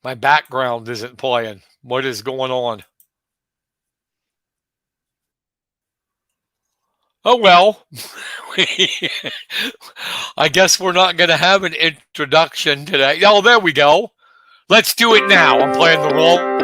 My background isn't playing. What is going on? Oh well. I guess we're not going to have an introduction today. Oh, there we go. Let's do it now. I'm playing the role.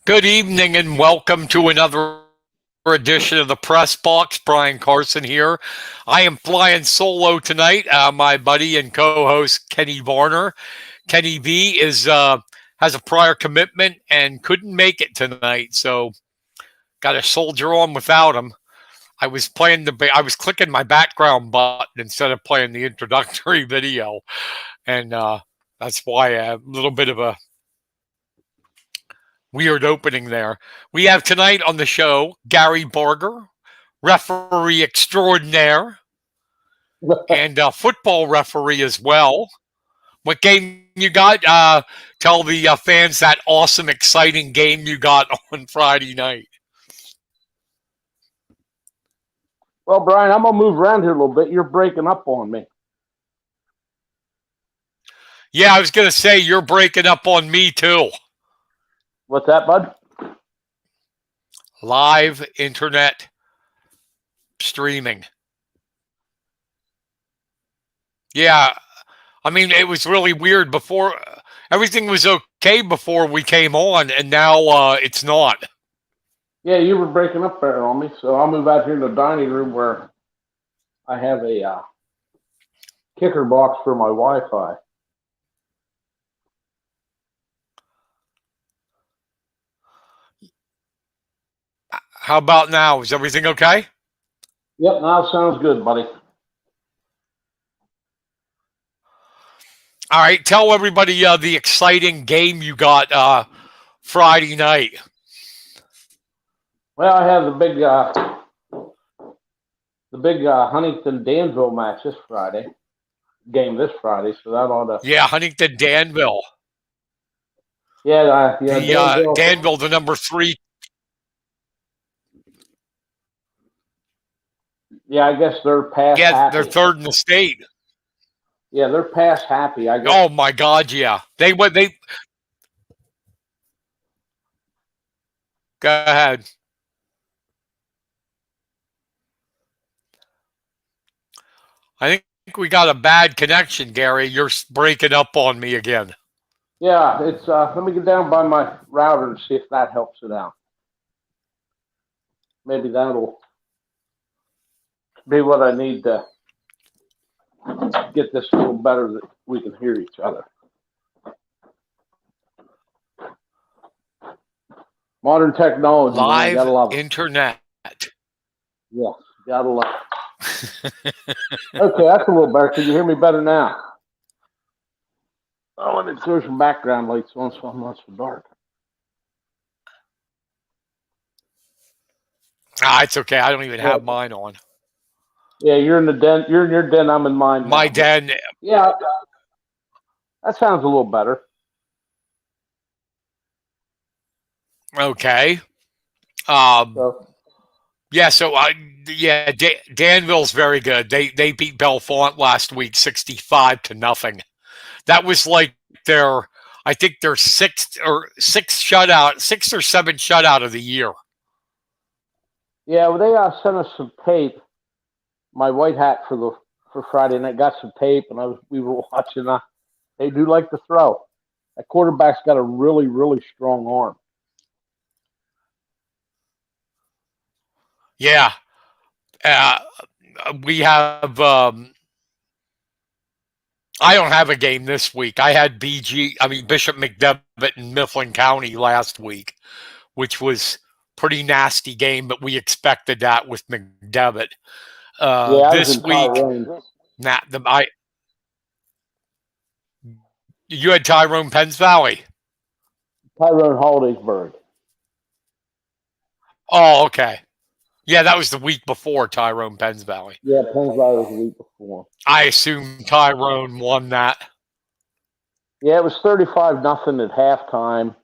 Good evening and welcome to another edition of the Press Box. Brian Carson here. I am flying solo tonight. My buddy and co-host Kenny Varner. Kenny V has a prior commitment and couldn't make it tonight, so got to soldier on without him. I was clicking my background button instead of playing the introductory video, and that's why a little bit of a weird opening there. We have tonight on the show Gary Barger, referee extraordinaire, and football referee as well. What game you got? Tell the fans that awesome, exciting game you got on Friday night. Well, Brian, I'm going to move around here a little bit. You're breaking up on me. Yeah, I was going to say you're breaking up on me too. What's that, bud? Live internet streaming. Yeah, I mean, it was really weird before. Everything was okay before we came on, and now it's not. Yeah, you were breaking up there on me, so I'll move out here in the dining room where I have a kicker box for my Wi-Fi. How about now? Is everything okay? Yep, now sounds good, buddy. All right, tell everybody the exciting game you got Friday night. Well, I have the big Huntington Danville match this Friday. Game this Friday, so that ought to. Yeah, Huntington Danville. Yeah, Danville, the number 3. Yeah, I guess they're past. Yeah, happy. they're third in the state. Yeah, they're past happy. I guess. Oh my God, yeah. They. Go ahead. I think we got a bad connection, Gary. You're breaking up on me again. Yeah, it's. Let me get down by my router and see if that helps it out. Maybe that'll be what I need to get this a little better that we can hear each other. Modern technology. Live gotta love it. internet. Yes, gotta love it. Okay, that's a little better. Can you hear me better now? Oh, let me throw some background lights on so I'm not so dark. It's okay. I don't even have mine on. Yeah, you're in the den. You're in your den. I'm in mine. My den. Yeah, that sounds a little better. Okay. Danville's very good. They beat Bellefonte last week 65-0. That was like their sixth or seventh shutout of the year. Yeah, well, they sent us some tape. My white hat for Friday night got some tape, and we were watching. They do like to throw. That quarterback's got a really really strong arm. Yeah. Uh, we have. I don't have a game this week. I had Bishop McDevitt in Mifflin County last week, which was pretty nasty game, but we expected that with McDevitt. Yeah, I was This in week, Tyrone. you had Tyrone, Penns Valley. Tyrone Hollidaysburg. Oh, okay. Yeah, that was the week before Tyrone, Penns Valley. Yeah, Penns Valley was the week before. I assume Tyrone won that. Yeah, it was 35-0 at halftime,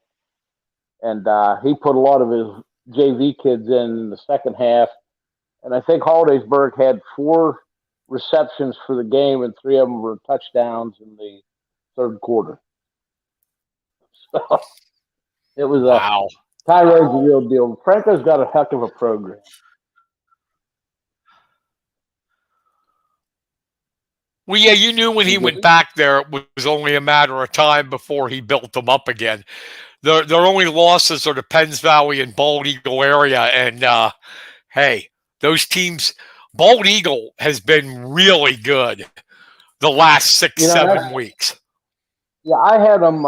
and he put a lot of his JV kids in the second half. And I think Hollidaysburg had 4 receptions for the game, and 3 of them were touchdowns in the third quarter. So it was Wow. Tyrone's a real deal. Franco's got a heck of a program. Well, yeah, you knew when he went back there, it was only a matter of time before he built them up again. Their only losses are the Penns Valley and Bald Eagle area, and hey, those teams. Bald Eagle has been really good the last 6-7 weeks. Yeah, I had them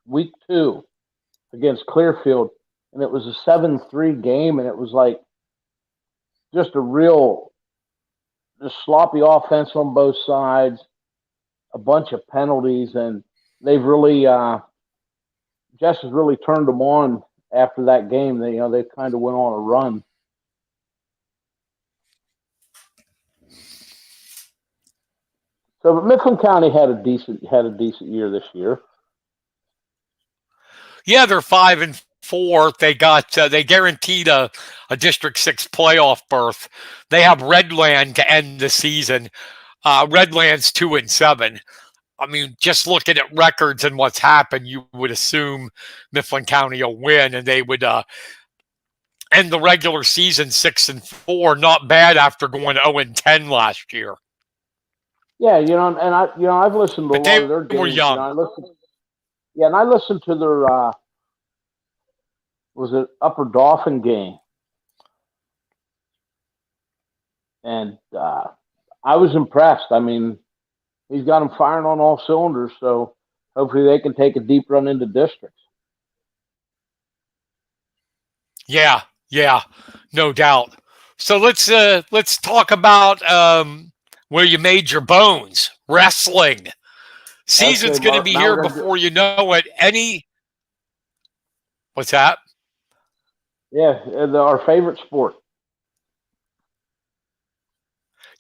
week 2 against Clearfield, and it was a 7-3 game, and it was like just a real just sloppy offense on both sides, a bunch of penalties, and they've really Jess has really turned them on after that game. They they kind of went on a run. So, but Mifflin County had a decent year this year. Yeah, they're 5-4. They guaranteed a District 6 playoff berth. They have Redland to end the season. Redland's 2-7. I mean, just looking at records and what's happened, you would assume Mifflin County will win, and they would end the regular season 6-4. Not bad after going 0-10 last year. Yeah, and I've listened to a lot of their games. Were young. And I listened to their was it Upper Dauphin game, and I was impressed. I mean, he's got them firing on all cylinders. So hopefully they can take a deep run into districts. Yeah, no doubt. So let's talk about where you made your bones, wrestling. Season's going to be here before you know it. What's that? Yeah, our favorite sport.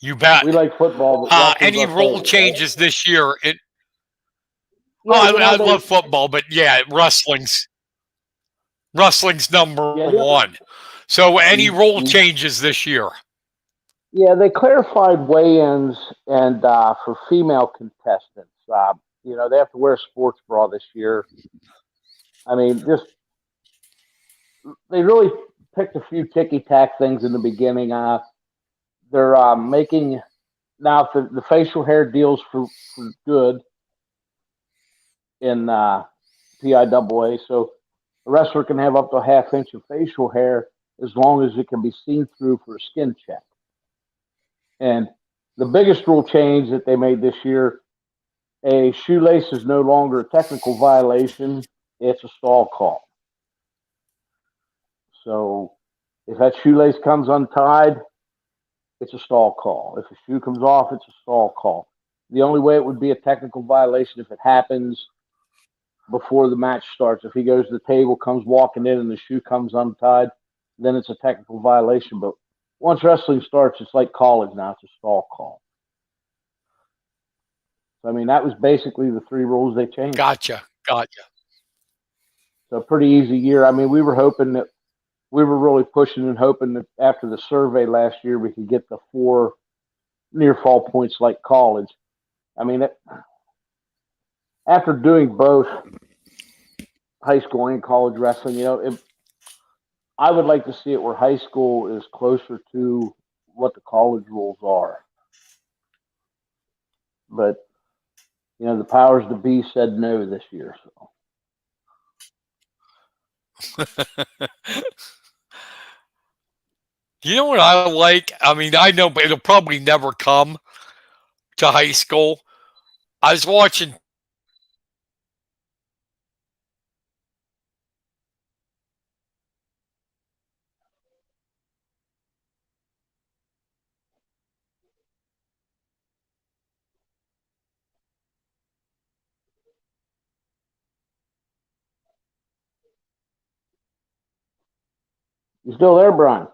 You bet. We like football. But any rule changes this year? Yeah, I love football, but yeah, wrestling's number one. So any rule changes this year? Yeah, they clarified weigh-ins and for female contestants. They have to wear a sports bra this year. I mean, they really picked a few ticky-tack things in the beginning. They're making now the facial hair deals for good in PIAA, so a wrestler can have up to a half-inch of facial hair as long as it can be seen through for a skin check. And the biggest rule change that they made this year, a shoelace is no longer a technical violation, it's a stall call. So if that shoelace comes untied, it's a stall call. If a shoe comes off, it's a stall call. The only way it would be a technical violation if it happens before the match starts. If he goes to the table, comes walking in, and the shoe comes untied, then it's a technical violation. But once wrestling starts, it's like college now. It's a stall call. So, I mean, that was basically the 3 rules they changed. Gotcha. So, pretty easy year. I mean, we were really pushing and hoping that after the survey last year, we could get the 4 near fall points like college. I mean, after doing both high school and college wrestling, I would like to see it where high school is closer to what the college rules are. But the powers to be said no this year. So You know what I like? I mean, I know, but it'll probably never come to high school. I was watching you still there, Brian?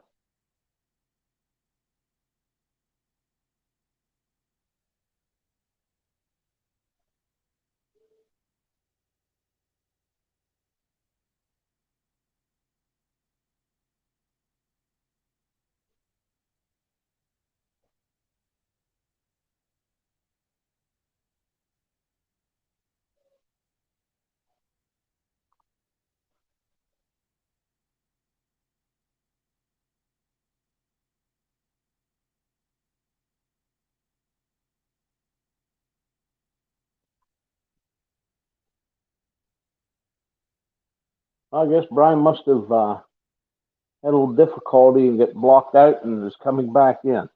I guess Brian must have had a little difficulty and get blocked out and is coming back in.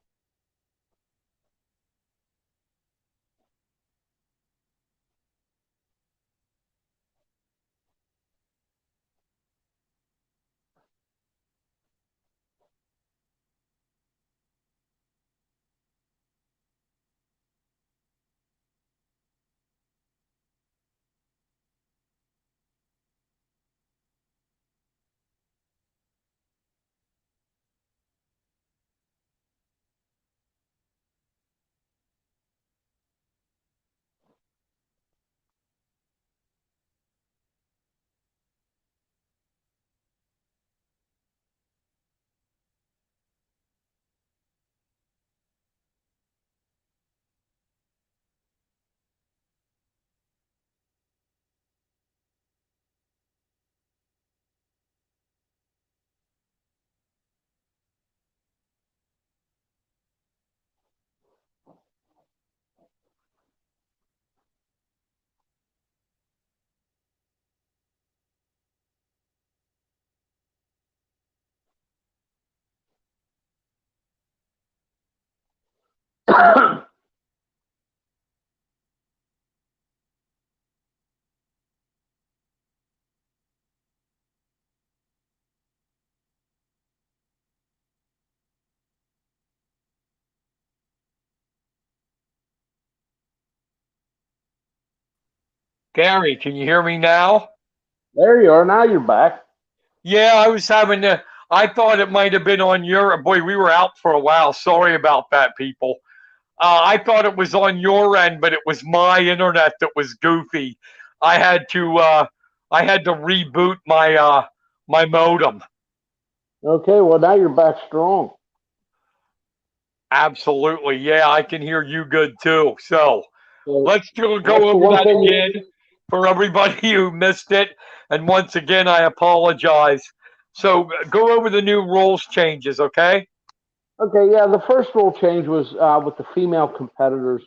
Gary. Can you hear me now? There you are. Now you're back. Yeah, I was having to. I thought it might have been on your. Boy, we were out for a while. Sorry about that, people. I thought it was on your end, but it was my internet that was goofy. I had to. I had to reboot my modem. Okay, well now you're back strong. Absolutely, yeah, I can hear you good too. So So let's go that's the over one that thing. again for everybody who missed it. And once again, I apologize. So go over the new rules changes, okay? Okay, yeah, the first rule change was with the female competitors.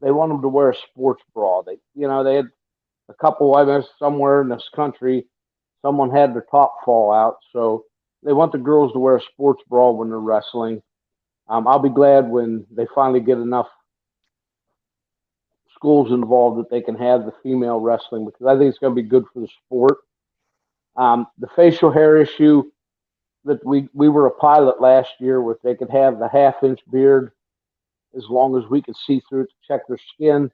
They want them to wear a sports bra. They had a couple. I guess somewhere in this country, someone had their top fall out, so they want the girls to wear a sports bra when they're wrestling. I'll be glad when they finally get enough schools involved that they can have the female wrestling because I think it's going to be good for the sport. The facial hair issue that we were a pilot last year where they could have the half-inch beard as long as we could see through it to check their skin.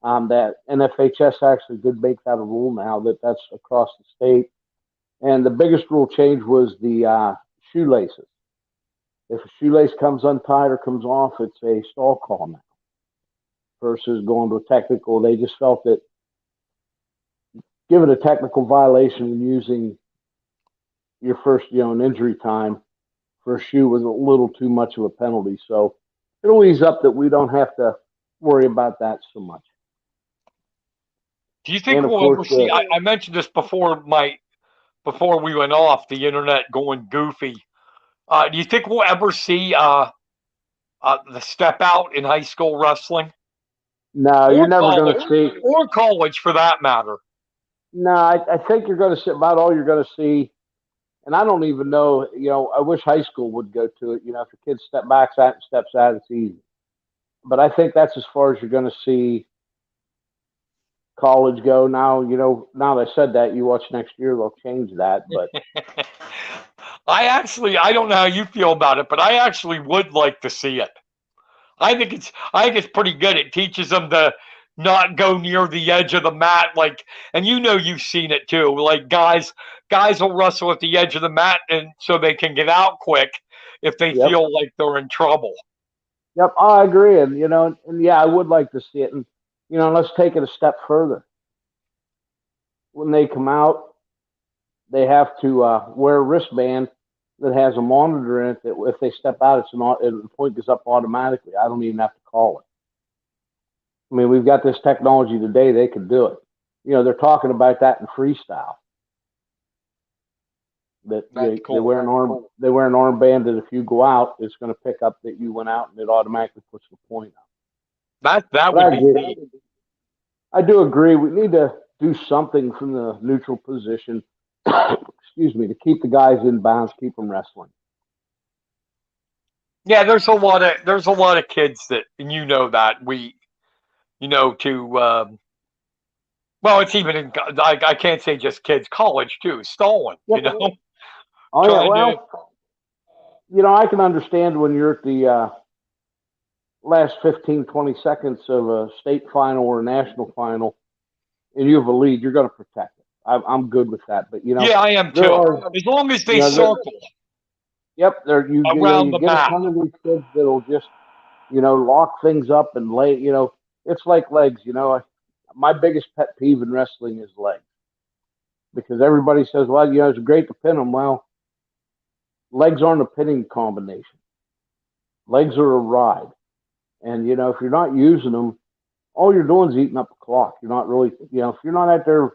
That NFHS actually did make that a rule now that that's across the state. And the biggest rule change was the shoelaces. If a shoelace comes untied or comes off, it's a stall call now versus going to a technical. They just felt that given a technical violation and using your first, an injury time for a shoe was a little too much of a penalty. So it'll ease up that we don't have to worry about that so much. Do you think And of we'll ever course, see? I mentioned this before my before we went off, the internet going goofy. Do you think we'll ever see the step out in high school wrestling No, you're never going to see. or college for that matter? No, I think you're going to see about all you're going to see. And I don't even know. I wish high school would go to it. If a kid steps out, it's easy. But I think that's as far as you're going to see college go. Now, now that I said that, you watch next year, they'll change that. But I don't know how you feel about it, but I actually would like to see it. I think it's pretty good. It teaches them to not go near the edge of the mat, and you've seen it too. Like guys will wrestle at the edge of the mat, and so they can get out quick if they yep, feel like they're in trouble. yep, I agree. And yeah, I would like to see it. And let's take it a step further. When they come out, they have to wear a wristband that has a monitor in it. That if they step out, the point goes up automatically. I don't even have to call it. I mean, we've got this technology today; they can do it. They're talking about that in freestyle. That Cool. they wear an armband that if you go out, it's going to pick up that you went out, and it automatically puts the point up. That would be neat. I do agree. We need to do something from the neutral position. Excuse me, to keep the guys in bounds, keep them wrestling. Yeah, there's a lot of kids that, and that to well, it's even in, I can't say just kids, college too, stalling, Yep. Oh yeah, well, I can understand when you're at the last 15, 20 seconds of a state final or a national final, and you have a lead, you're going to protect it. I'm good with that, but yeah, I am too. As long as they circle. Yep, you get a ton of these kids that'll just lock things up and lay. It's like legs. My biggest pet peeve in wrestling is legs, because everybody says, well, it's great to pin them. Well, legs aren't a pinning combination. Legs are a ride, and if you're not using them, all you're doing is eating up the clock. You're not really, if you're not out there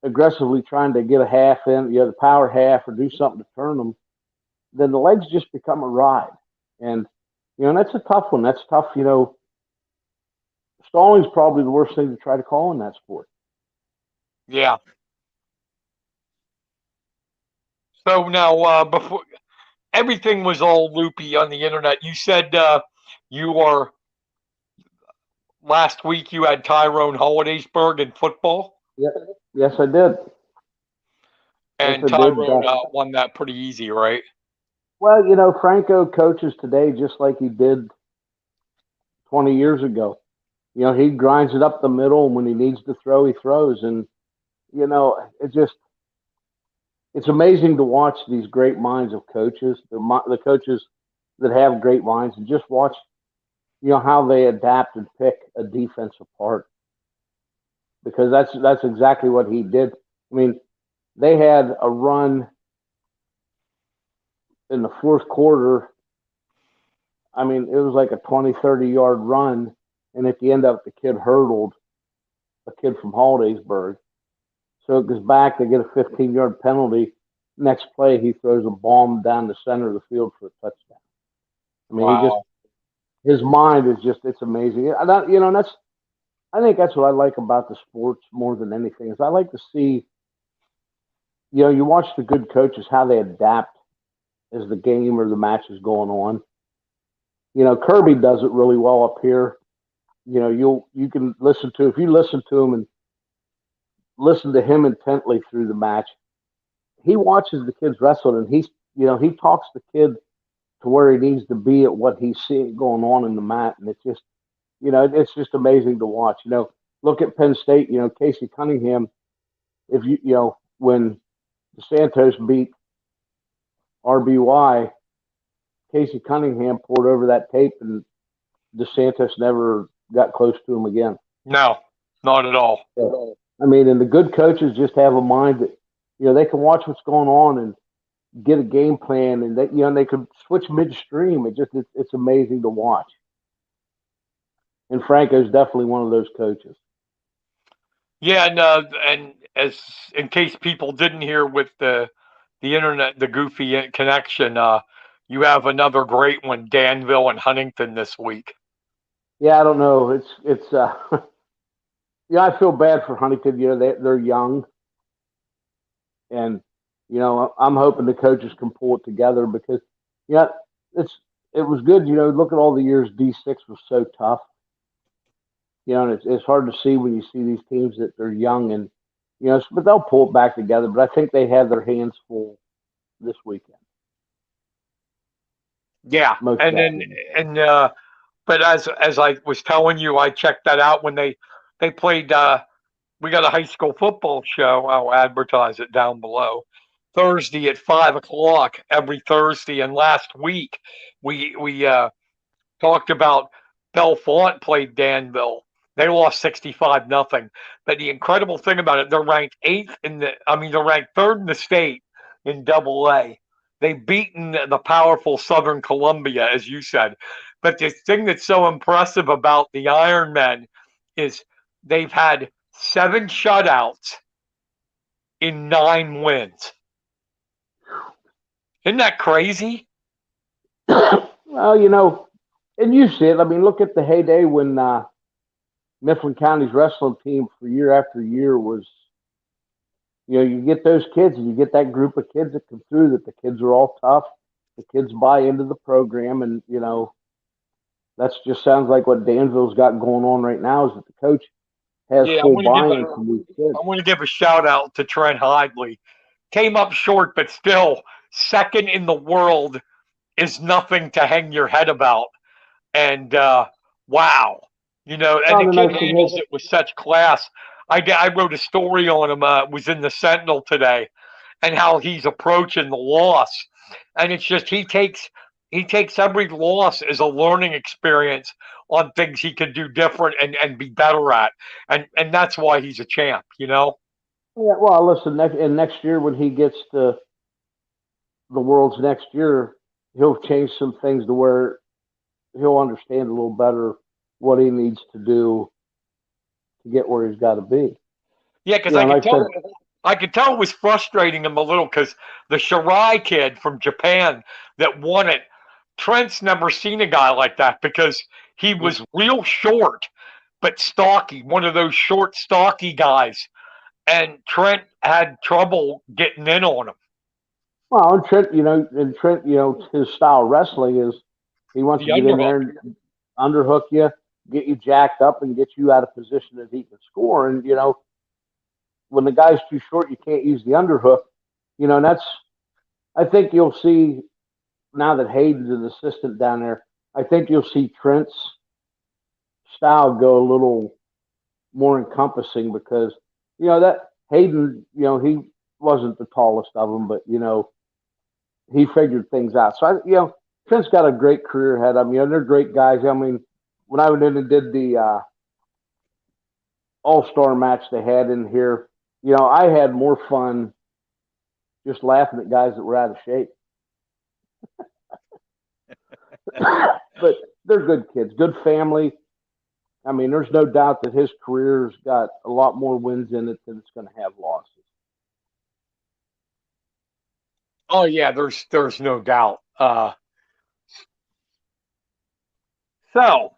aggressively trying to get a half in, the power half, or do something to turn them, then the legs just become a ride. And, that's a tough one. That's tough. Stalling's probably the worst thing to try to call in that sport. Yeah. So now, before everything was all loopy on the internet, you said last week you had Tyrone Hollidaysburg in football. Yeah. Yes, I did. And yes, Tyrone won that pretty easy, right? Well, Franco coaches today just like he did 20 years ago. He grinds it up the middle, and when he needs to throw, he throws. And, it's amazing to watch these great minds of coaches, the coaches that have great minds, and just watch, how they adapt and pick a defense apart. Because that's exactly what he did. I mean, they had a run in the fourth quarter. I mean, it was like a 20, 30-yard run. And at the end of it, the kid hurdled a kid from Hollidaysburg. So it goes back. They get a 15-yard penalty. Next play, he throws a bomb down the center of the field for a touchdown. I mean, wow. His mind is it's amazing. I think that's what I like about the sports more than anything, is I like to see, you watch the good coaches, how they adapt as the game or the match is going on. Kirby does it really well up here. You can listen to, if you listen to him and listen to him intently through the match, he watches the kids wrestle, and he talks the kid to where he needs to be at what he's seeing going on in the mat. And it's just, it's just amazing to watch. Look at Penn State, Casey Cunningham, when DeSantos beat RBY, Casey Cunningham poured over that tape, and DeSantos never got close to him again. No, not at all. So, I mean, and the good coaches just have a mind that, they can watch what's going on and get a game plan, and they could switch midstream. It's amazing to watch. And Franco's definitely one of those coaches. Yeah, as in case people didn't hear with the internet, the goofy connection, you have another great one, Danville and Huntington this week. Yeah, I don't know. It's yeah, I feel bad for Huntington. You know, they're young, and you know, I'm hoping the coaches can pull it together because yeah, it's it was good. You know, look at all the years D6 was so tough. You know, and it's hard to see when you see these teams that they're young and you know, but they'll pull it back together. But I think they have their hands full this weekend, Yeah, most and then definitely. and but as I was telling you, I checked that out when they played. We got a high school football show. I'll advertise it down below. Thursday at 5 o'clock every Thursday, and last week we talked about Belfont played Danville. They lost 65-0. But the incredible thing about it, they're ranked eighth in the. I mean, they're ranked third in the state in Double A. They've beaten the powerful Southern Columbia, as you said. But the thing that's so impressive about the Ironmen is they've had 7 shutouts in 9 wins. Isn't that crazy? Well, you know, and you see it. I mean, look at the heyday when Mifflin County's wrestling team for year after year was, you know, you get those kids and you get that group of kids that come through that the kids are all tough. The kids buy into the program, and, you know, that's just sounds like what Danville's got going on right now is that the coach has Yeah, full buy in from these kids. I want to give a shout out to Trent Hidley. Came up short, but still second in the world is nothing to hang your head about. And wow, and Well, the the kid nice thing handles it with such class. I wrote a story on him. Was in the Sentinel today, and how he's approaching the loss. And it's just he takes every loss as a learning experience on things he can do different and be better at. And that's why he's a champ. yeah, well, listen, next year when he gets to the world's next year, he'll change some things to where he'll understand a little better what he needs to do to get where he's got to be. Yeah, because You know, like I said, I could tell it was frustrating him a little because the Shirai kid from Japan that won it, Trent's never seen a guy like that because he was real short but stocky, one of those short, stocky guys. And Trent had trouble getting in on him. well, and Trent, you know, his style of wrestling is he wants The to get in underhook. there and underhook you, get you jacked up, and get you out of position that he can score. And you know, when the guy's too short, you can't use the underhook. You know, and that's I think you'll see now that Hayden's an assistant down there. I think you'll see Trent's style go a little more encompassing because you know that Hayden, you know, he wasn't the tallest of them, but you know he figured things out. So you know, Trent's got a great career ahead of him. You know, they're great guys. I mean, when I went in and did the All-Star match they had in here, you know, I had more fun just laughing at guys that were out of shape. But they're good kids, good family. I mean, there's no doubt that his career's got a lot more wins in it than it's going to have losses. Oh yeah, there's no doubt. So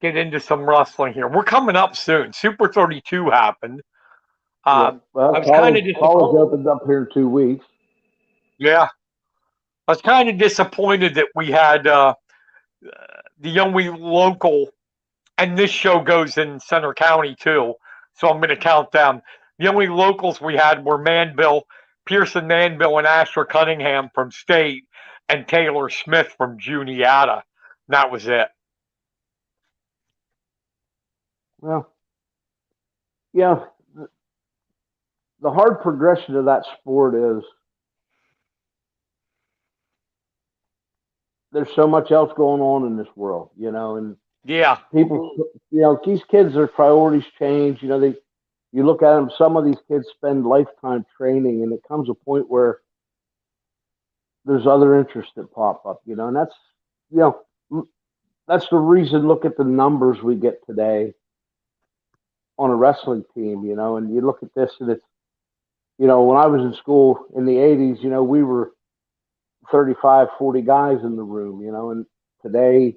get into some wrestling here. We're coming up soon. Super 32 happened. Yeah. I Well, was kind of college disappointed. opens up here in 2 weeks. Yeah, I was kind of disappointed that we had the only local, and this show goes in Center County too, so I'm going to count them. The only locals we had were Pearson Manville, and Asher Cunningham from State, and Taylor Smith from Juniata. And that was it. Well, yeah, the hard progression of that sport is there's so much else going on in this world, you know, and Yeah, people, you know, these kids, their priorities change. You know, you look at them, some of these kids spend lifetime training, and it comes a point where there's other interests that pop up, you know, and you know, that's the reason. Look at the numbers we get today. on a wrestling team, and you look at this and it's, when I was in school in the 80s, we were 35, 40 guys in the room, and today,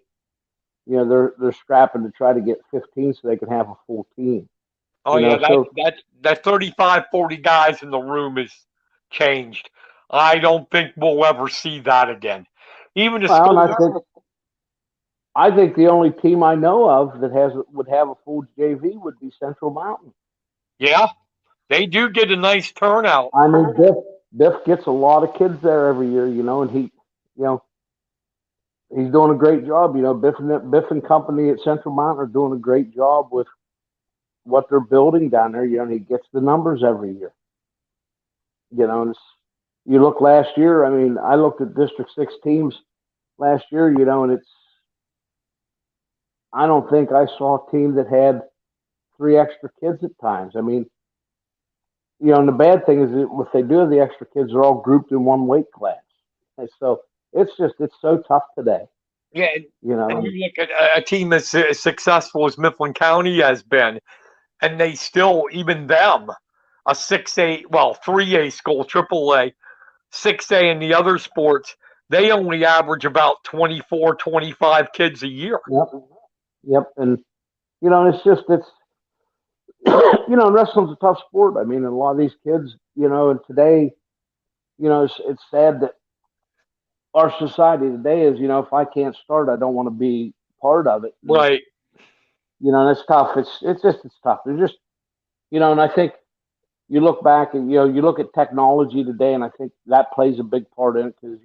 they're scrapping to try to get 15 so they can have a full team, Oh yeah, so, that 35, 40 guys in the room is changed. I don't think we'll ever see that again. Even the well, and school. I think the only team I know of that would have a full JV would be Central Mountain. Yeah, they do get a nice turnout. I mean, Biff gets a lot of kids there every year, and you know, he's doing a great job. Biff and company at Central Mountain are doing a great job with what they're building down there. And he gets the numbers every year. And you look last year. I mean, I looked at District 6 teams last year. And I don't think I saw a team that had 3 extra kids at times. I mean, and the bad thing is that if they do have the extra kids, they're all grouped in one weight class. And so it's so tough today. Yeah, and you look at a team as successful as Mifflin County has been, and they still, even them, a 6A, well, 3A school, AAA, 6A in the other sports, they only average about 24, 25 kids a year. Yep. And, it's wrestling's a tough sport. I mean, and a lot of these kids, and today, it's sad that our society today is, if I can't start, I don't want to be part of it. Right. And it's tough. It's tough. There's just, and I think you look back and, you look at technology today, and I think that plays a big part in it because,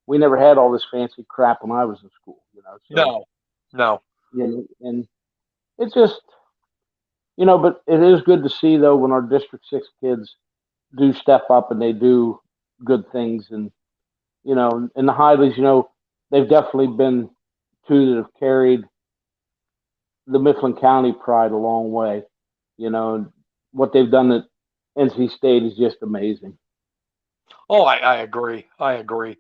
we never had all this fancy crap when I was in school, So, No. And it's just, but it is good to see, though, when our District 6 kids do step up and they do good things. And, in the Highlys, they've definitely been two that have carried the Mifflin County pride a long way, and what they've done at NC State is just amazing. Oh, I agree. I agree.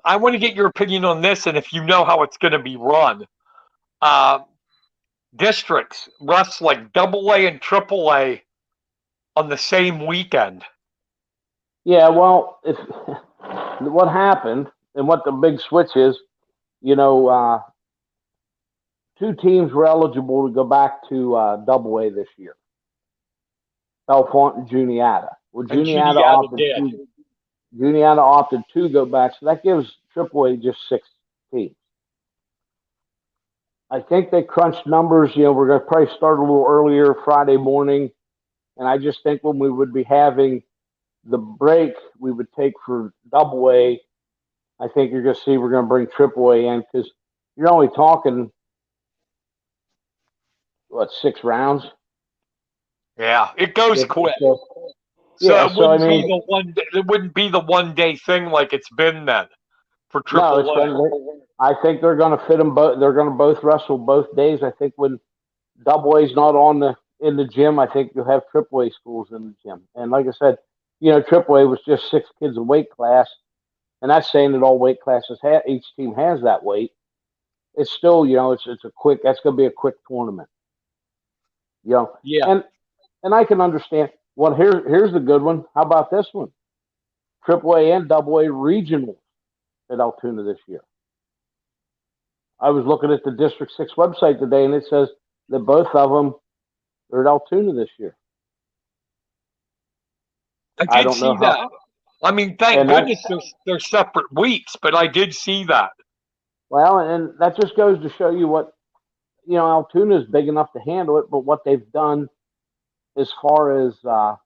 I want to get your opinion on this and if you know how it's going to be run. Districts wrestling AA and AAA on the same weekend. Yeah, well, if what happened and what the big switch is, 2 teams were eligible to go back to AA this year. Belfont and Juniata. Well, Juniata opted to go back, so that gives AAA just 6 teams. I think they crunched numbers. We're going to probably start a little earlier Friday morning, and I just think when we would be having the break we would take for AA, I think you're going to see we're going to bring AAA in because you're only talking, 6 rounds? Yeah, it goes quick. So it wouldn't be the 1 day thing like it's been then for AAA. No, I think they're going to fit them both. They're going to both wrestle both days. I think when AA's not in the gym, I think you'll have AAA schools in the gym. And like I said, AAA was just 6 kids a weight class, and that's saying that all weight classes each team has that weight. It's still, it's a quick. That's going to be a quick tournament. Yeah. And I can understand. Well, here's the good one. How about this one? AAA and AA regionals at Altoona this year. I was looking at the District 6 website today, and it says that both of them are at Altoona this year. I did see that. I mean, thank goodness they're separate weeks, but I did see that. Well, and that just goes to show you what, Altoona is big enough to handle it, but what they've done as far as how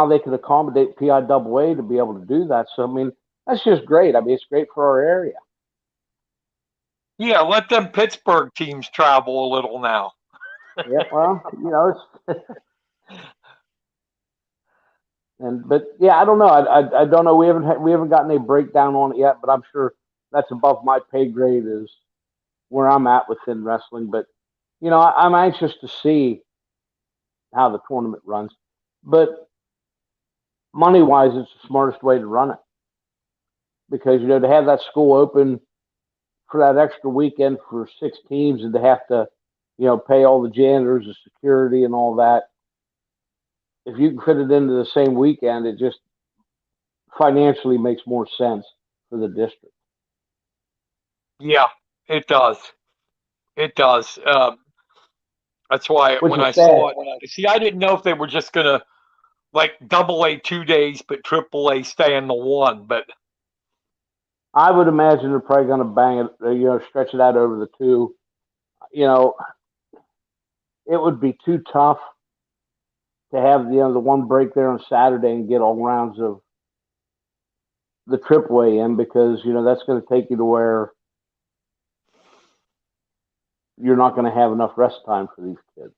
they can accommodate PIAA to be able to do that. So, I mean, that's just great. I mean, it's great for our area. Yeah, let them Pittsburgh teams travel a little now. Yeah, well, it's but yeah, I don't know. I don't know. We haven't gotten a breakdown on it yet, but I'm sure that's above my pay grade is where I'm at within wrestling. But I'm anxious to see how the tournament runs. But money wise, it's the smartest way to run it because to have that school open for that extra weekend for 6 teams and to have to pay all the janitors, the security, and all that. If you can fit it into the same weekend, it just financially makes more sense for the district. Yeah, it does. It does. That's why Which when is I sad. saw it, see, I didn't know if they were just gonna like double A 2 days, but triple A stay in the one. But I would imagine they're probably going to bang it, stretch it out over the two. You know, it would be too tough to have the one break there on Saturday and get all rounds of the AAA in because that's going to take you to where you're not going to have enough rest time for these kids.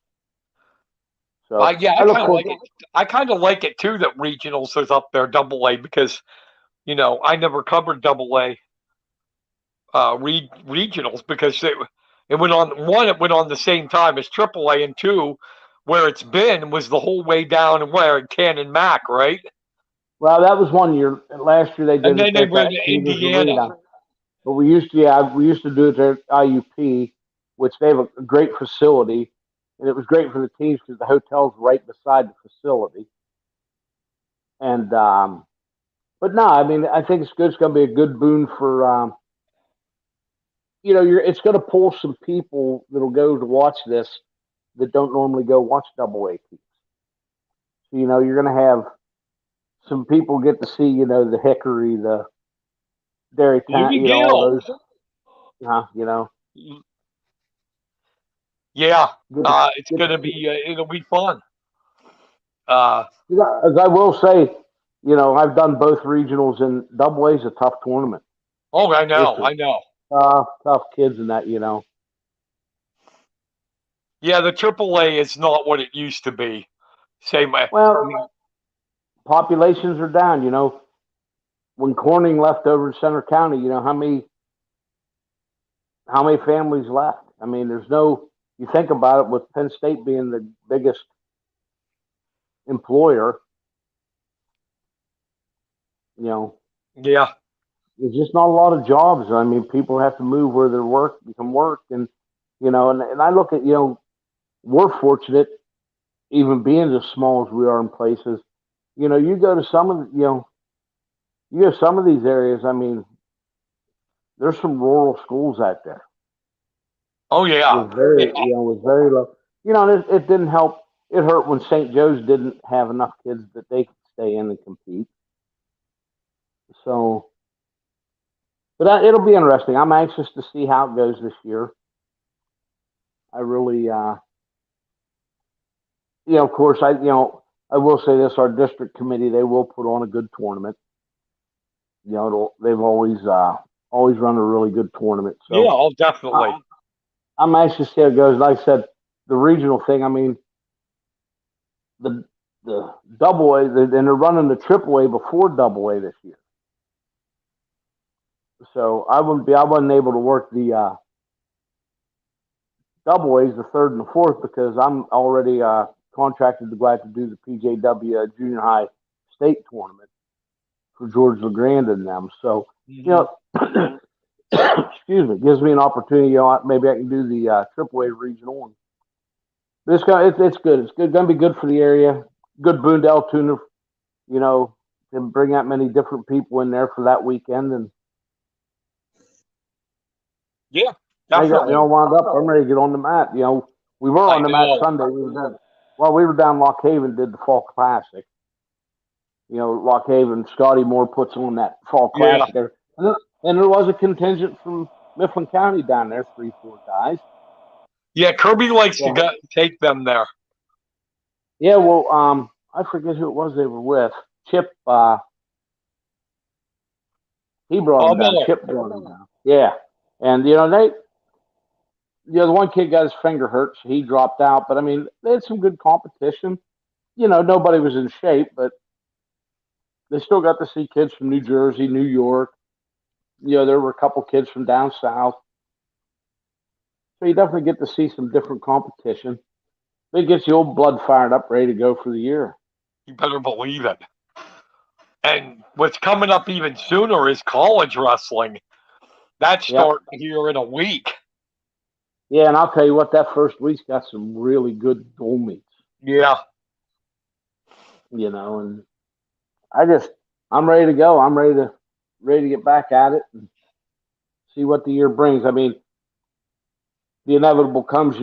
So yeah, I I look kind of forward. like it. I kind of like it too that regionals is up there double A because I never covered double A regionals because it went on one. It went on the same time as triple A, and two, where it's been was the whole way down and where Cannon Mac, right? Well, that was one year. Last year they And did it then they at went to Peters Indiana. Arena. But we used to do it at IUP, which they have a great facility, and it was great for the teams because the hotel's right beside the facility. And but no, I mean, I think it's good. It's going to be a good boon for it's going to pull some people that'll go to watch this that don't normally go watch double A teams. So you're going to have some people get to see the Hickory, the Dairy Town, Louis all Gill. those. Yeah, Get to, it's get to gonna see. be it'll be fun. Uh, As I will say, I've done both regionals, and double A is a tough tournament. oh, I It's know, a I know. tough kids in that. Yeah, the triple A is not what it used to be. Same way. Well, populations are down. When Corning left over in Center County, how many families left? I mean, there's no. You think about it, with Penn State being the biggest employer, you know, Yeah. there's just not a lot of jobs. I mean, people have to move where their work can work, and and I look at we're fortunate, even being as small as we are in places. You go to some of you go to some of these areas. I mean, there's some rural schools out there Oh yeah. with very with very low. And it didn't help. It hurt when St. Joe's didn't have enough kids that they could stay in and compete. So, but it'll be interesting. I'm anxious to see how it goes this year. I really, of course, I will say this: our district committee, they will put on a good tournament. They've always run a really good tournament. Yeah. So Oh, definitely. I'm anxious to see how it goes. Like I said, the regional thing. I mean, the the double A, and they're running the triple A before double A this year. So I wasn't able to work the double A's, the third and the fourth, because I'm already contracted to go out to do the PJW junior high state tournament for George LeGrand and them. So, excuse me, gives me an opportunity. Maybe I can do the triple A regional. And this guy, it's good. It's good. Going to be good for the area. Good boon to Altoona. And bring that many different people in there for that weekend. And Yeah. I got Definitely. wound up. I'm ready to get on the mat. We were I on the mat know. Sunday. We were down Lock Haven, did the fall classic. Lock Haven, Scotty Moore puts on that fall Yeah. classic there. And there was a contingent from Mifflin County down there, 3-4 guys. Yeah. Kirby likes to So, take them there. yeah, well, I forget who it was they were with. Chip, he brought Oh, them down. Miller. Chip brought them down. Yeah. And, the one kid got his finger hurt, so he dropped out. But, I mean, they had some good competition. Nobody was in shape, but they still got to see kids from New Jersey, New York. There were a couple kids from down south. So you definitely get to see some different competition. It gets the old blood fired up, ready to go for the year. You better believe it. And what's coming up even sooner is college wrestling. That's Yep. starting here in a week. Yeah, and I'll tell you what, that first week's got some really good goal meets. Yeah. And I just I'm ready to go. I'm ready to get back at it and see what the year brings. I mean, the inevitable comes.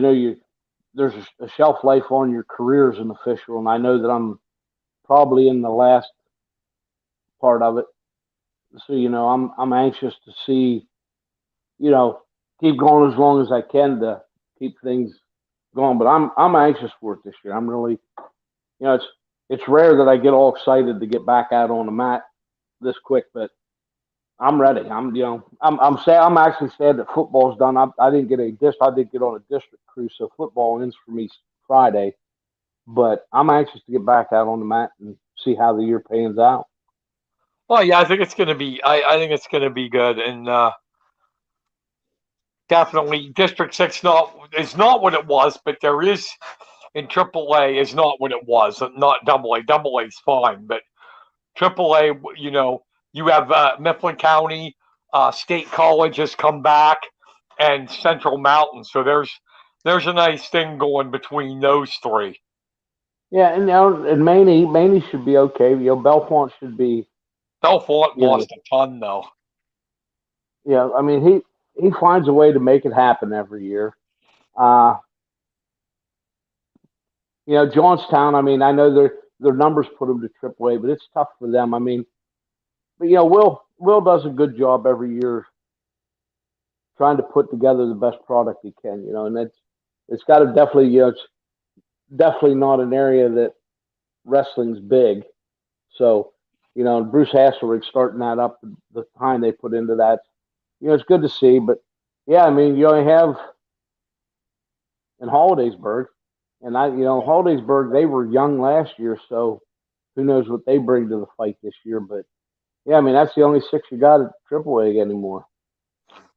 There's a shelf life on your career as an official, and I know that I'm probably in the last part of it. So I'm anxious to see you know keep going as long as I can to keep things going. But I'm anxious for it this year. I'm really it's rare that I get all excited to get back out on the mat this quick, but I'm ready. I'm sad. I'm actually sad that football's done. I didn't get I did get on a district crew, so football ends for me Friday. But I'm anxious to get back out on the mat and see how the year pans out. Well, yeah, I think it's going to be. I think it's going to be good, and definitely District Six is not what it was, but there is in AAA is not what it was. Not Double A. Double A is fine, but AAA, you have Mifflin County State College has come back, and Central Mountain. So there's a nice thing going between those three. Yeah, and Maney should be okay. Belfont should be. Belfont lost a ton though. Yeah, I mean he finds a way to make it happen every year. Uh, Johnstown. I mean, I know their numbers put them to AAA, but it's tough for them. I mean, but Will does a good job every year trying to put together the best product he can. And it's got to definitely it's definitely not an area that wrestling's big. So Bruce Hasselrig starting that up, the time they put into that, it's good to see. But yeah, I mean, you only have in Hollidaysburg, and Hollidaysburg, they were young last year, so who knows what they bring to the fight this year. But yeah, I mean, that's the only six you got at AAA anymore.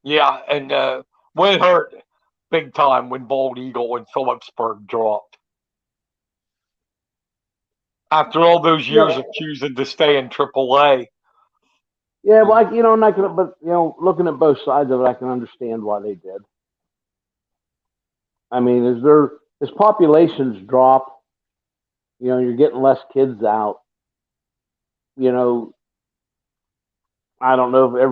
Yeah, and when it hurt big time when Bald Eagle and Phillipsburg dropped. After all those years Yeah, of choosing to stay in AAA. yeah, well, I'm not gonna, but looking at both sides of it, I can understand why they did. I mean, as populations drop, you're getting less kids out. You know, I don't know if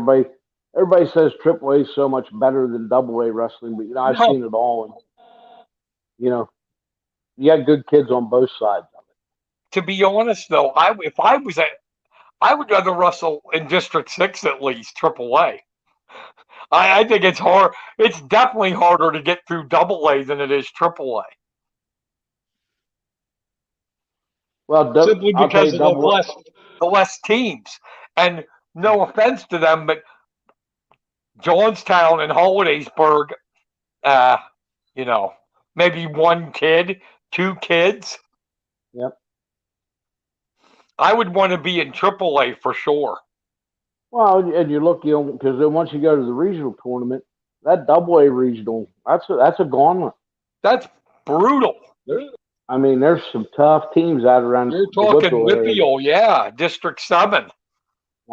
everybody says AAA is so much better than Double A wrestling, but I've No, seen it all, and you know, you got good kids on both sides of it. to be honest though, if I was at, I would rather wrestle in District Six at least AAA. I think it's hard. It's definitely harder to get through Double A than it is AAA. Well, Simply I'll tell because you, of Double. the less teams. And no offense to them, but Johnstown and Hollidaysburg, uh, you know, maybe one kid, two kids. Yep. I would want to be in AAA for sure. Well, and you look, because then once you go to the regional tournament, that Double A regional, that's a gauntlet. That's brutal. I mean, there's some tough teams out around You're the talking Whipple area. Whippeal, yeah, District 7.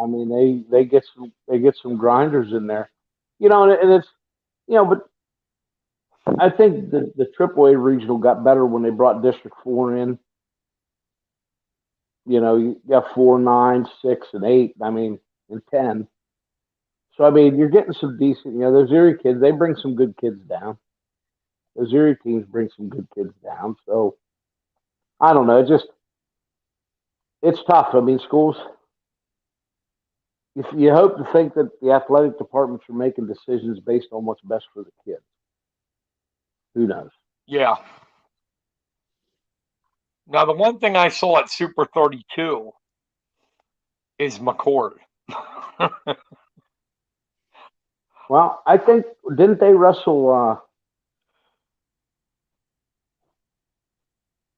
I mean, they get some grinders in there, and it's but I think the AAA regional got better when they brought District 4 in. You got 4, 9, 6, and 8. I mean, and 10. So I mean, you're getting some decent. Those Erie kids, they bring some good kids down. Those Erie teams bring some good kids down. So I don't know. It's tough. I mean, schools. If you hope to think that the athletic departments are making decisions based on what's best for the kids. Who knows? Yeah. Now, the one thing I saw at Super 32 is McCord. Well, I think didn't they wrestle?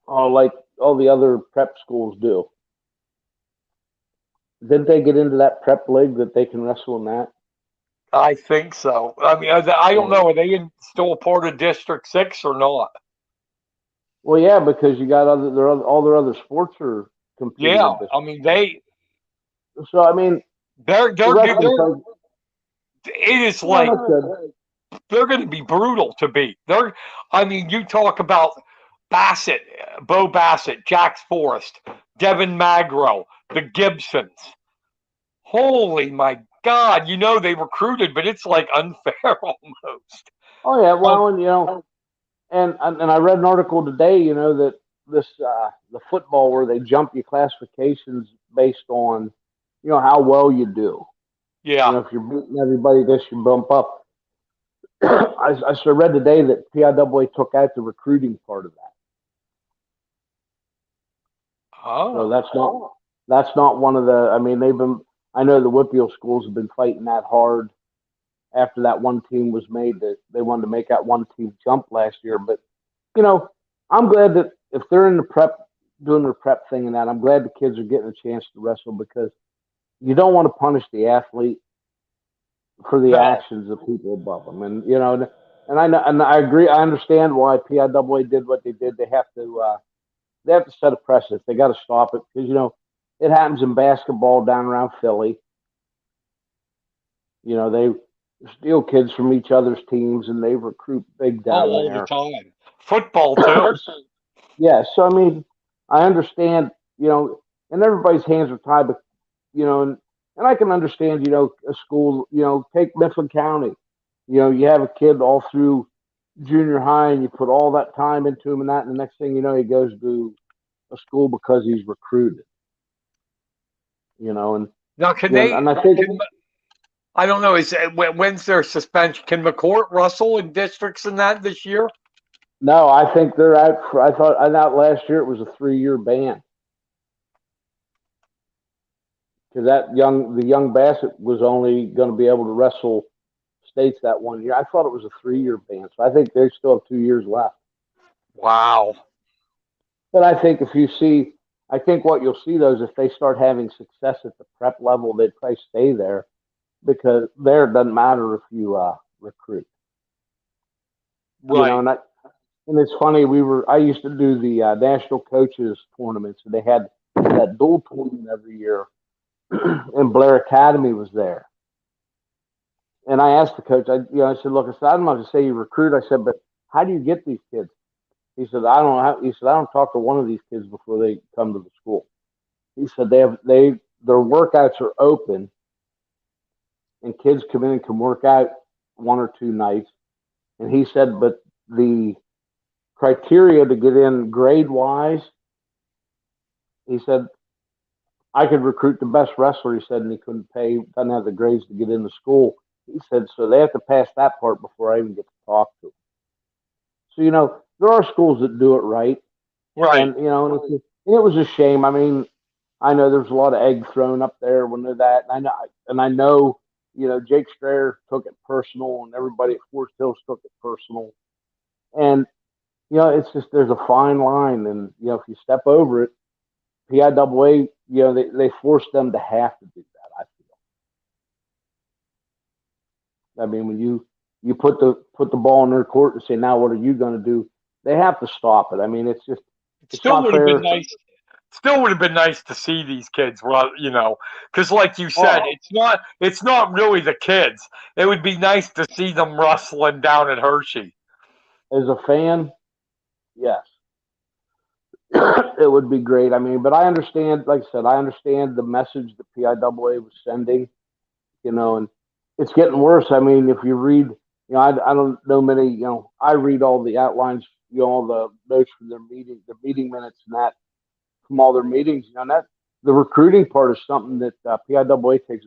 Like all the other prep schools do. Didn't they get into that prep league that they can wrestle in that? I think so. I mean, I don't Yeah. know. Are they still a part of District 6 or not? Well, yeah, because you got all their other sports are competing Yeah. in this. I mean, So I mean, they're, the they're, wrestling they're program, it is yeah, like that's good. they're going to be brutal to beat. I mean, you talk about Bassett, Bo Bassett, Jax Forrest, Devin Magro, the Gibsons. Holy my God! They recruited, but it's like unfair almost. Oh yeah, Um, well, and and I read an article today, that this the football where they jump your classifications based on, how well you do. yeah. If you're beating everybody, this you bump up. I read today that PIAA took out the recruiting part of that. So Oh. that's not one of the. I mean, they've been. I know the Whitfield schools have been fighting that hard after that one team was made. That they wanted to make that one team jump last year. But you know, I'm glad that if they're in the prep, doing their prep thing and that, I'm glad the kids are getting a chance to wrestle because you don't want to punish the athlete for the No. actions of people above them. And I know, and I agree. I understand why PIAA did what they did. They have to set a precedent. They got to stop it because it happens in basketball down around Philly. They steal kids from each other's teams and they recruit big Oh, down all the there. time. Football too. Yeah, so I mean, I understand, and everybody's hands are tied, but and I can understand, a school, take Mifflin County, you have a kid all through junior high and you put all that time into him and that, and the next thing you know, he goes to a school because he's recruited, and Now, and I think I don't know. When's their suspension? Can McCourt, Russell, in districts in that this year? no, I think they're out for. I thought last year it was a 3-year ban because the young Bassett was only going to be able to wrestle states that one year. I thought it was a 3-year ban, so I think they still have 2 years left. Wow. But I think what you'll see though is if they start having success at the prep level, they'd probably stay there because there it doesn't matter if you recruit. Right. And it's funny. I used to do the national coaches tournaments, and they had that dual tournament every year, and Blair Academy was there. And I asked the coach, I said, look, I'm not going to say you recruit. I said, but how do you get these kids? He said, he said, I don't talk to one of these kids before they come to the school. He said their workouts are open, and kids come in and can work out 1 or 2 nights. And he said, but the criteria to get in grade wise, he said, I could recruit the best wrestler. He said, and he doesn't have the grades to get into school. He said, so they have to pass that part before I even get to talk to them. So, there are schools that do it right. Right. And, it was a shame. I mean, I know there's a lot of egg thrown up there when they're that. And I know, Jake Strayer took it personal and everybody at Forest Hills took it personal. And, it's just, there's a fine line. And, if you step over it, PIAA, they force them to have to do that, I feel. I mean, when you put the ball in their court and say, now what are you going to do? They have to stop it. I mean, it's Still not would have been fair. nice. Still would have been nice to see these kids, because like you said, Oh, it's not really the kids. It would be nice to see them rustling down at Hershey. as a fan, yes, it would be great. I mean, but I understand, like I said, I understand the message the PIAA was sending, and it's getting worse. I mean, if you read, I don't know many, I read all the outlines, all the notes from their meeting minutes and that from all their meetings, and that the recruiting part is something that PIAA takes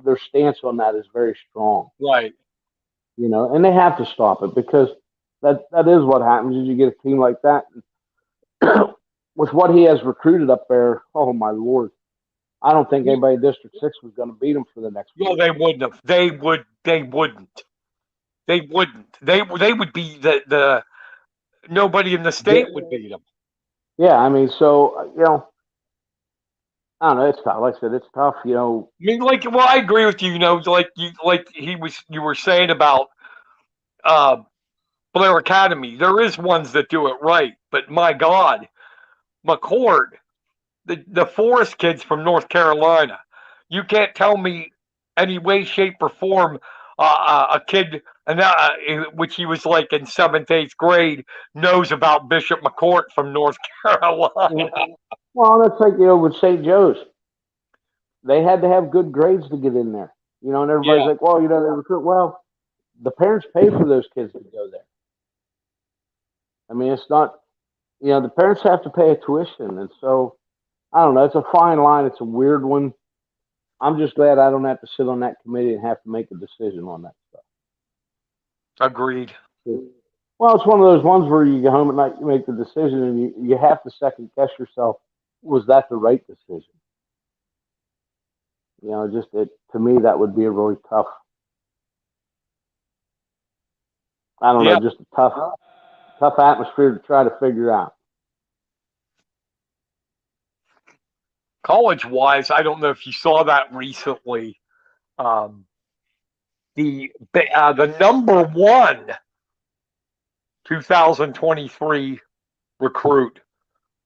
their stance on that is very strong, Right. and they have to stop it because that is what happens is you get a team like that. With what he has recruited up there, oh my lord, I don't think anybody in District 6 was going to beat him for the next No, 4 they years. wouldn't have. They would. They wouldn't. They wouldn't. They would be the nobody in the state would beat them. Yeah, I mean, so, I don't know, it's tough. Like I said, it's tough, I mean, well, I agree with you. You were saying about uh, Blair Academy. There is ones that do it right, but my God, McCord, the Forest kids from North Carolina, you can't tell me any way, shape, or form a kid, which he was like in seventh, eighth grade, knows about Bishop McCourt from North Carolina. Well, that's like with St. Joe's. They had to have good grades to get in there. And everybody's Yeah, like, well, they recruit. Well, the parents pay for those kids to go there. I mean, it's not, the parents have to pay a tuition. And so, I don't know. It's a fine line. It's a weird one. I'm just glad I don't have to sit on that committee and have to make a decision on that stuff. agreed. Well, it's one of those ones where you go home at night, you make the decision, and you have to second guess yourself. Was that the right decision? To me, that would be a really tough. I don't know, just a tough atmosphere to try to figure out. College-wise, I don't know if you saw that recently. The number one 2023 recruit,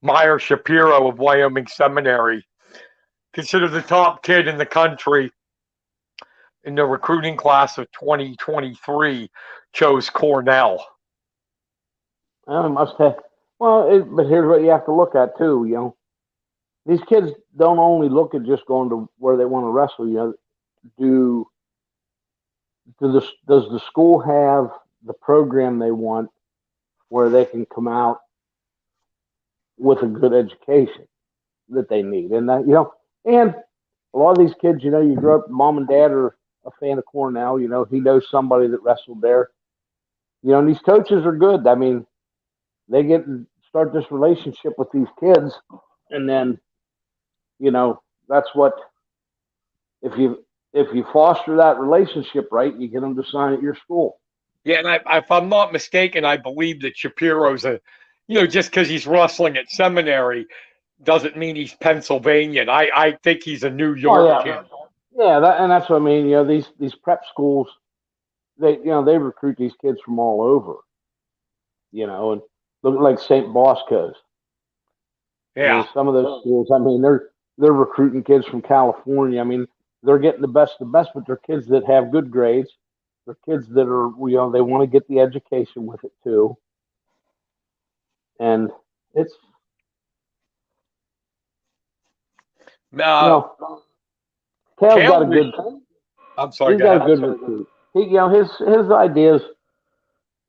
Meyer Shapiro of Wyoming Seminary, considered the top kid in the country in the recruiting class of 2023, chose Cornell. I must have. Well, but here's what you have to look at too. These kids don't only look at just going to where they want to wrestle. Does the school have the program they want, where they can come out with a good education that they need? And and a lot of these kids, you grew up, mom and dad are a fan of Cornell. He knows somebody that wrestled there. And these coaches are good. I mean, they get and start this relationship with these kids, and then, that's what, if you foster that relationship right, you get them to sign at your school. Yeah, and if I'm not mistaken, I believe that Shapiro's just because he's wrestling at seminary doesn't mean he's Pennsylvanian. I think he's a New York kid. Yeah, and that's what I mean. These prep schools, they recruit these kids from all over. And look like St. Bosco's. Yeah. I mean, some of those schools, I mean, they're recruiting kids from California. I mean, they're getting the best, but they're kids that have good grades. They're kids that are, they want to get the education with it too. And it's, Cale's got a good. I'm sorry. He's got a good recruit. His ideas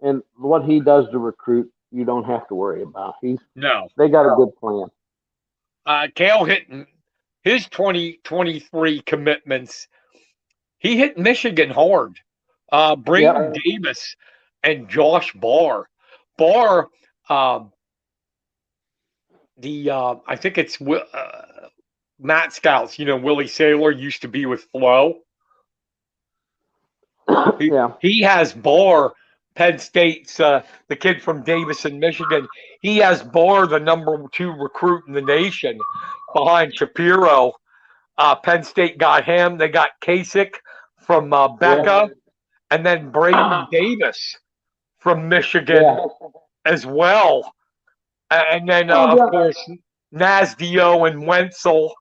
and what he does to recruit, you don't have to worry about. They got a good plan. Cale hit his 2023 commitments. He hit Michigan hard. Brayden Davis and Josh Barr. Barr, I think it's Matt Scouts. Willie Saylor used to be with Flo. He has Barr, Penn State's the kid from Davison, Michigan. He has Barr, the number 2 recruit in the nation, behind Shapiro. Penn State got him. They got Kasich from Becca, and then Brayden Davis from Michigan as well. And then, of course, Nasdio and Wenzel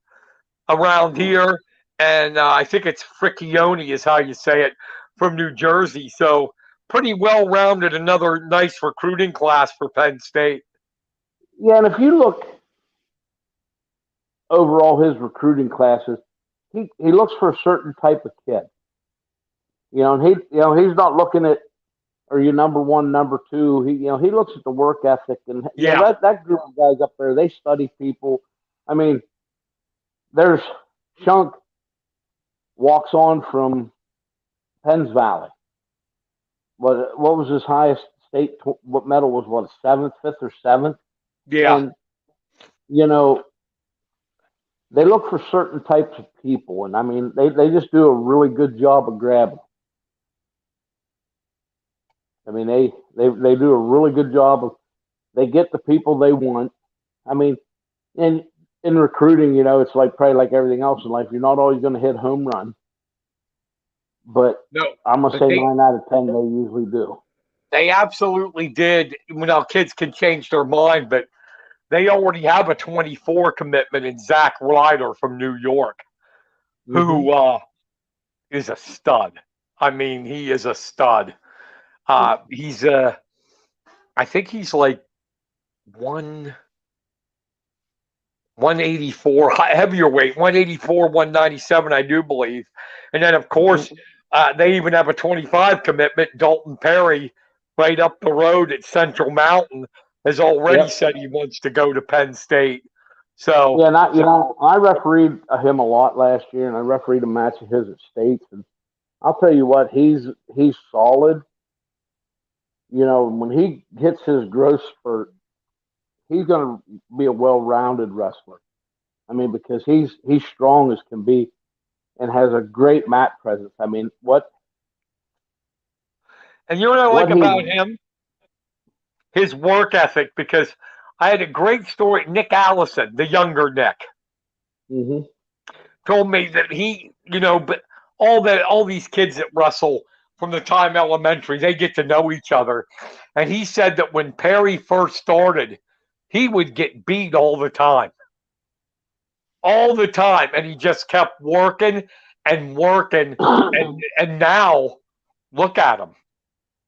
around here. And I think it's Friccione is how you say it, from New Jersey. So pretty well-rounded, another nice recruiting class for Penn State. Yeah, and if you look overall his recruiting classes, he looks for a certain type of kid. And he's not looking at, are you number 1, number 2? He looks at the work ethic, and that group of guys up there, they study people. I mean, there's Shunk walks on from Penns Valley. What was his highest state? What medal was? What, 7th, 5th, or 7th? Yeah. And they look for certain types of people, and I mean, they just do a really good job of grabbing. I mean, they do a really good job of. They get the people they want. I mean, in recruiting, it's probably like everything else in life. You're not always going to hit home run, but no, I'm gonna say 9 out of 10 they usually do. They absolutely did. Kids can change their mind, but they already have a 24 commitment in Zach Ryder from New York, who is a stud. I mean, he is a stud. He's I think he's like one 184 heavier weight, 184, 197, I do believe. And then of course they even have a 25 commitment. Dalton Perry, right up the road at Central Mountain, has already Yep. said he wants to go to Penn State. So Yeah, not I refereed him a lot last year, and I refereed a match of his at States, and I'll tell you what, he's solid. You know, when he hits his growth spurt, he's going to be a well-rounded wrestler. I mean, because he's strong as can be, and has a great mat presence. I mean, and you know what I like what he. about him? His work ethic, because I had a great story. Nick Allison, the younger Nick, Mm-hmm. told me that but all these kids that wrestle from the time elementary, they get to know each other. And he said that when Perry first started, he would get beat all the time, and he just kept working and working, and now look at him.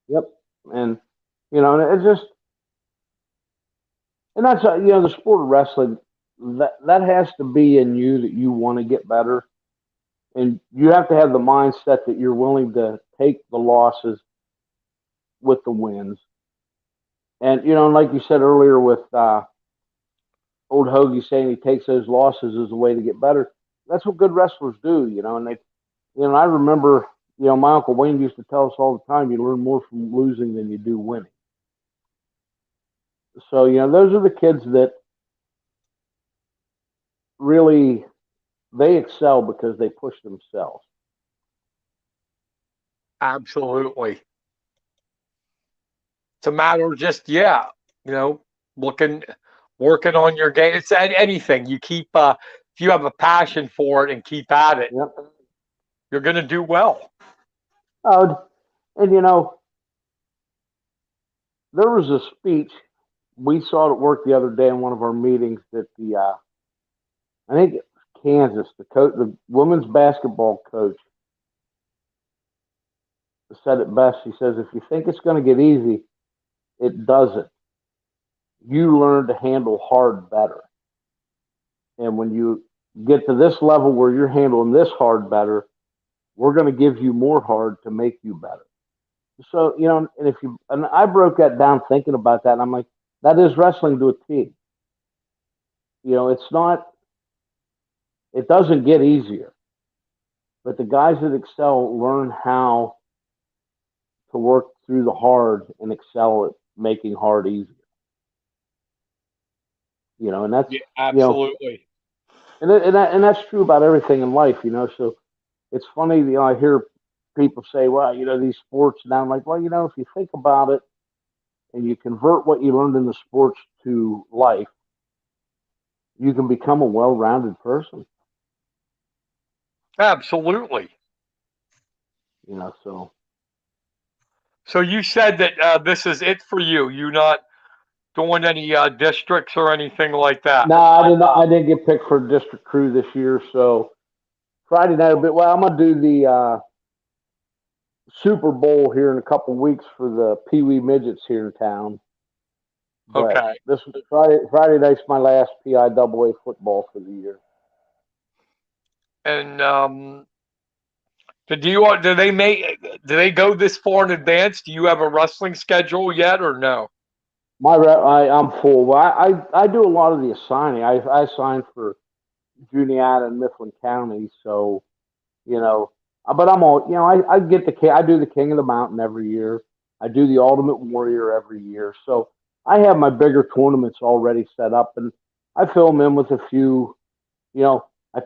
Yep, and it's just, and that's the sport of wrestling, that has to be in you, that you want to get better, and you have to have the mindset that you're willing to take the losses with the wins. And like you said earlier with old Hoagie saying he takes those losses as a way to get better. That's what good wrestlers do, and they, I remember, my Uncle Wayne used to tell us all the time, you learn more from losing than you do winning. So, those are the kids that really, they excel because they push themselves. Absolutely. It's a matter of just, yeah, you know, looking, working on your game. It's anything. You keep, if you have a passion for it and keep at it, Yep. you're going to do well. Oh, and there was a speech we saw at work the other day in one of our meetings that I think it was Kansas, the women's basketball coach said it best. He says, if you think it's going to get easy, it doesn't. You learn to handle hard better. And when you get to this level where you're handling this hard better, we're going to give you more hard to make you better. So, and I broke that down thinking about that. And I'm like, that is wrestling to a T. It's not, it doesn't get easier, but the guys that excel learn how to work through the hard and excel at making hard easier. And that's, Yeah, absolutely. and that's true about everything in life, so it's funny, I hear people say, well, these sports, and I'm like, well, if you think about it and you convert what you learned in the sports to life, you can become a well-rounded person. Absolutely. So. So you said that this is it for you. You're not doing any districts or anything like that. No, I did not. I didn't get picked for district crew this year, so Friday night. But I'm gonna do the Super Bowl here in a couple weeks for the Pee Wee midgets here in town. But Okay. this Friday night's my last PIAA football for the year. And do they go this far in advance? Do you have a wrestling schedule yet or no? I'm full. Well, I do a lot of the assigning. I sign for Juniata and Mifflin County, so but I'm all, I I do the King of the Mountain every year. I do the Ultimate Warrior every year. So I have my bigger tournaments already set up, and I fill them in with a few. I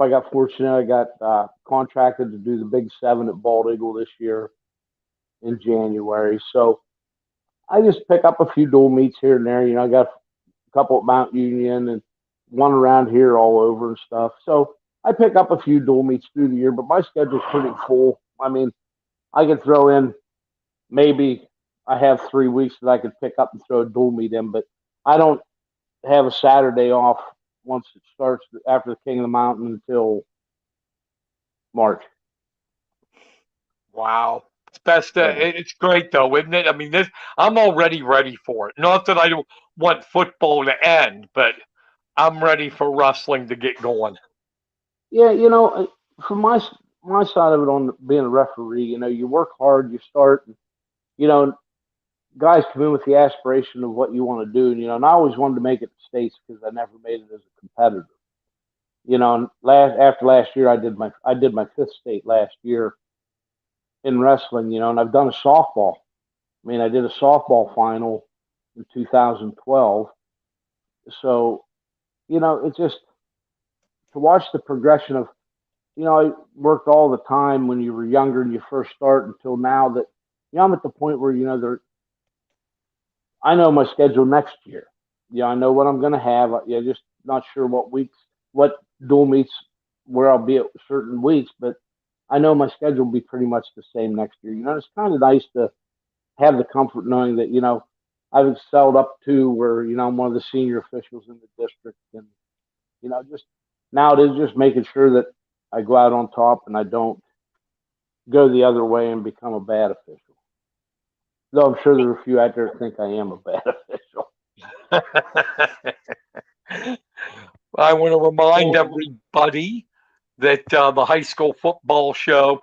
got fortunate. I got contracted to do the Big Seven at Bald Eagle this year in January. So I just pick up a few dual meets here and there. I got a couple at Mount Union and one around here all over and stuff. So I pick up a few dual meets through the year, but my schedule's pretty full. I mean, I could throw in, maybe I have 3 weeks that I could pick up and throw a dual meet in, but I don't have a Saturday off once it starts after the King of the Mountain until March. Wow. It's best. Yeah. It's great though, isn't it? I mean, this. I'm already ready for it. Not that I don't want football to end, but I'm ready for wrestling to get going. Yeah, from my side of it on being a referee, you work hard, you start, you know, guys come in with the aspiration of what you want to do, and I always wanted to make it to states because I never made it as a competitor. And after last year, I did my fifth state last year in wrestling, and I've done a softball. I mean, I did a softball final in 2012. So, it's just to watch the progression of, I worked all the time when you were younger and you first start until now that, I'm at the point where, I know my schedule next year. Yeah, I know what I'm going to have. Yeah, just not sure what dual meets, where I'll be at certain weeks, but I know my schedule will be pretty much the same next year. It's kind of nice to have the comfort knowing that, I've excelled up to where, I'm one of the senior officials in the district. And, just now it is just making sure that I go out on top and I don't go the other way and become a bad official. Though I'm sure there are a few out there that think I am a bad official. I want to remind Well, everybody that the high school football show,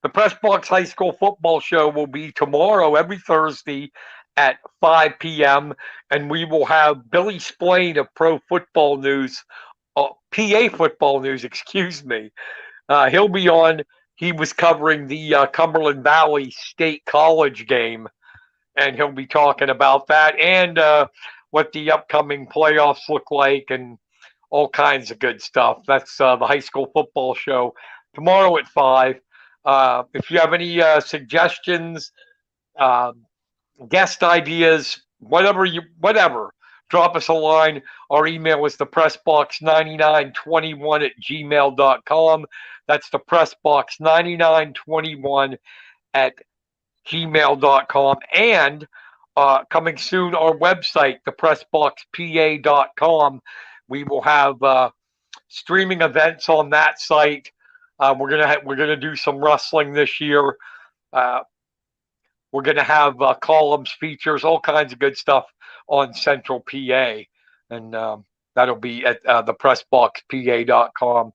the Press Box High School football show, will be tomorrow, every Thursday at 5 p.m. And we will have Billy Splain of Pro Football News, PA Football News, excuse me. He'll be on. He was covering the Cumberland Valley State College game, and he'll be talking about that and what the upcoming playoffs look like and all kinds of good stuff. That's the high school football show tomorrow at 5. If you have any suggestions, uh, guest ideas, whatever, drop us a line. Our email is thepressbox9921 at gmail.com. That's thepressbox9921 at gmail.com. And coming soon, our website, thepressboxpa.com. We will have streaming events on that site. We're gonna do some wrestling this year. Uh, we're gonna have columns, features, all kinds of good stuff on Central PA, and that'll be at thepressboxpa.com.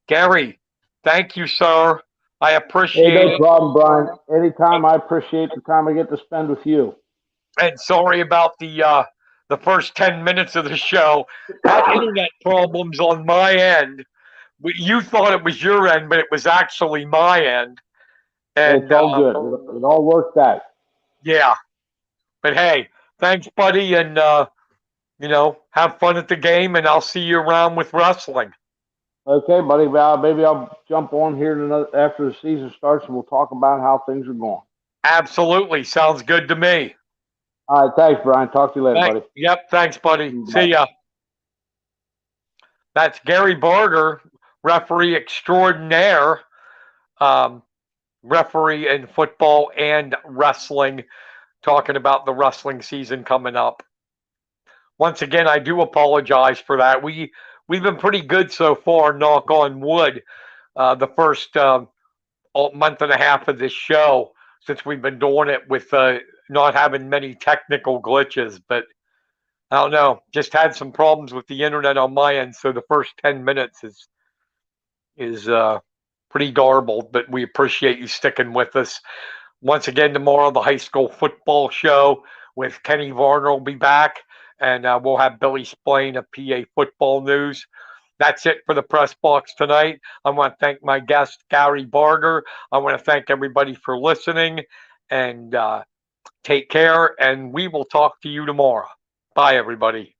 Gary, thank you, sir. I hey, appreciate no it. problem, Brian. Anytime, I appreciate the time I get to spend with you. And sorry about the first 10 minutes of the show. Had internet problems on my end. You thought it was your end, but it was actually my end. It's And all good. It all worked out. yeah, but hey, thanks, buddy, and have fun at the game, and I'll see you around with wrestling. Okay, buddy. Well, maybe I'll jump on here after the season starts and we'll talk about how things are going. Absolutely, sounds good to me. All right. Thanks, Brian. Talk to you later, buddy. Yep, thanks, buddy. Bye. See ya. That's Gary Barger, referee extraordinaire. Um, Referee in football and wrestling, talking about the wrestling season coming up. Once again, I do apologize for that. We've been pretty good so far, knock on wood. The first month and a half of this show, since we've been doing it with not having many technical glitches, but I don't know, just had some problems with the internet on my end. So the first 10 minutes is pretty garbled, but we appreciate you sticking with us. Once again, tomorrow, the high school football show with Kenny Varner will be back, and we'll have Billy Splain of PA Football News. That's it for the press box tonight. I want to thank my guest, Gary Barger. I want to thank everybody for listening, and take care, and we will talk to you tomorrow. Bye, everybody.